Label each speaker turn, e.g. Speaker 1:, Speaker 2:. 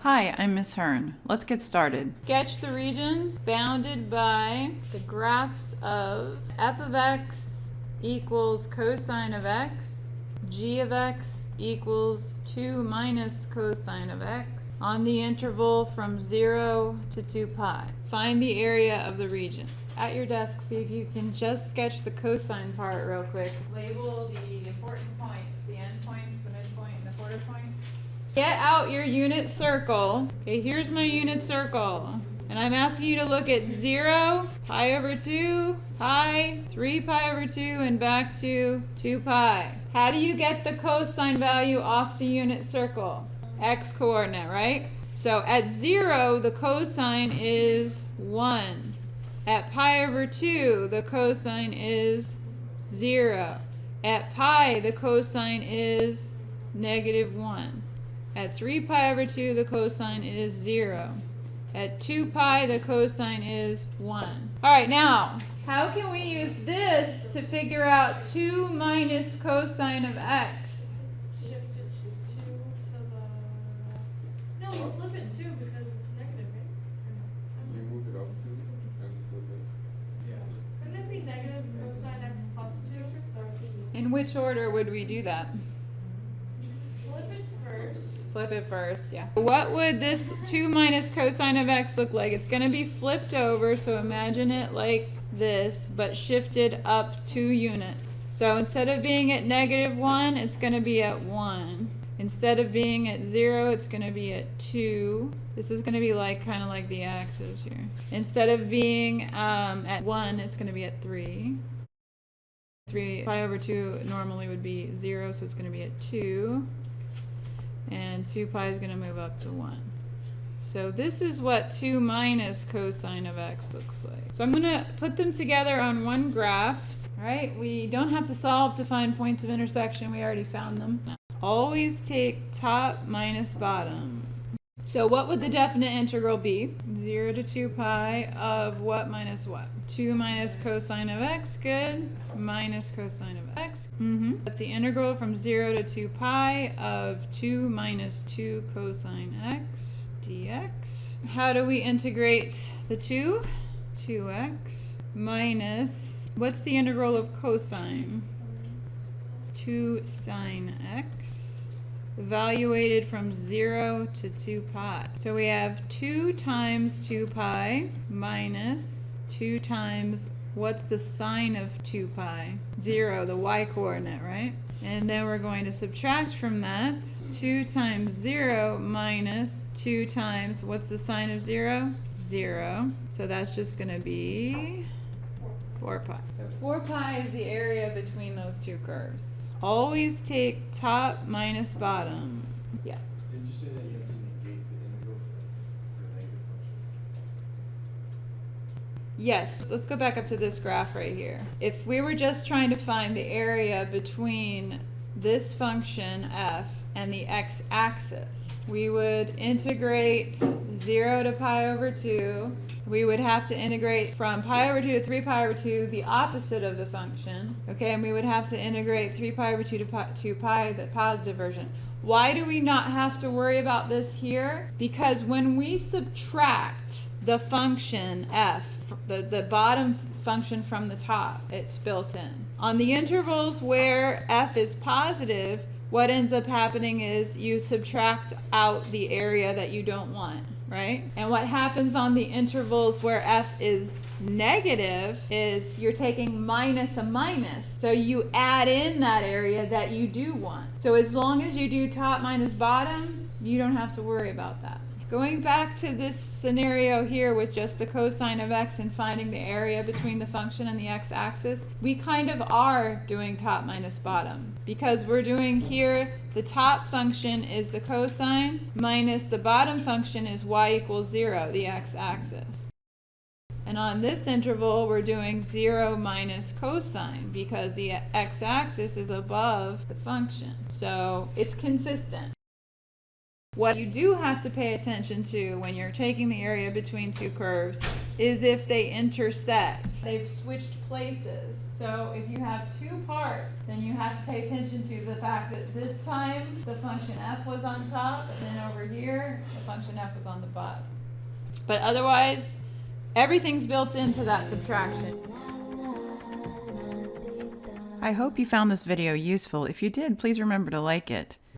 Speaker 1: Hi, I'm Miss Hearn. Let's get started. Sketch the region bounded by the graphs of f of x equals cosine of x, g of x equals 2 minus cosine of x on the interval from 0 to 2 pi. Find the area of the region. At your desk, see if you can just sketch the cosine part real quick. Label the important points, the end points, the midpoint, and the quarter point. Get out your unit circle. Okay, here's my unit circle. And I'm asking you to look at 0, pi over 2, pi, 3 pi over 2, and back to 2 pi. How do you get the cosine value off the unit circle? X coordinate, right? So at 0, the cosine is 1. At pi over 2, the cosine is 0. At pi, the cosine is -1. At 3 pi over 2, the cosine is 0. At 2 pi, the cosine is 1. All right, now, how can we use this to figure out 2 minus cosine of x?
Speaker 2: Shift it to 2 to the... No, we'll flip it 2 because it's negative, right?
Speaker 3: You move it up 2 and flip it.
Speaker 2: Yeah. Couldn't it be negative cosine x plus 2?
Speaker 1: In which order would we do that?
Speaker 2: Flip it first.
Speaker 1: Flip it first, yeah. What would this 2 minus cosine of x look like? It's going to be flipped over, so imagine it like this, but shifted up 2 units. So instead of being at -1, it's going to be at 1. Instead of being at 0, it's going to be at 2. This is going to be like kind of like the axis here. Instead of being at 1, it's going to be at 3. 3 pi over 2 normally would be 0, so it's going to be at 2. And 2 pi is going to move up to 1. So this is what 2 minus cosine of x looks like. So I'm going to put them together on one graph. All right, we don't have to solve to find points of intersection. We already found them. Always take top minus bottom. So what would the definite integral be? 0 to 2 pi of what minus what? 2 minus cosine of x, good. Minus cosine of x. That's the integral from 0 to 2 pi of 2 minus 2 cosine x dx. How do we integrate the 2? 2x minus, what's the integral of cosine? 2 sine x. Evaluated from 0 to 2 pi. So we have 2 times 2 pi minus 2 times, what's the sine of 2 pi? 0, the y coordinate, right? And then we're going to subtract from that 2 times 0 minus 2 times, what's the sine of 0? 0. So that's just going to be 4 pi. So 4 pi is the area between those two curves. Always take top minus bottom. Yeah.
Speaker 3: Did you say that you have to negate the integral for a negative function?
Speaker 1: Yes. Let's go back up to this graph right here. If we were just trying to find the area between this function f and the x-axis, we would integrate 0 to pi over 2. We would have to integrate from pi over 2 to 3 pi over 2, the opposite of the function. Okay, and we would have to integrate 3 pi over 2 to 2 pi, the positive version. Why do we not have to worry about this here? Because when we subtract the function f, the bottom function from the top, it's built in. On the intervals where f is positive, what ends up happening is you subtract out the area that you don't want, right? And what happens on the intervals where f is negative is you're taking minus a minus. So you add in that area that you do want. So as long as you do top minus bottom, you don't have to worry about that. Going back to this scenario here with just the cosine of x and finding the area between the function and the x-axis, we kind of are doing top minus bottom because we're doing here the top function is the cosine minus the bottom function is y equals 0, the x-axis. And on this interval, we're doing 0 minus cosine because the x-axis is above the function. So it's consistent. What you do have to pay attention to when you're taking the area between two curves is if they intersect. They've switched places. So if you have two parts, then you have to pay attention to the fact that this time the function f was on top, and then over here the function f was on the bottom. But otherwise, everything's built into that subtraction. I hope you found this video useful. If you did, please remember to like it.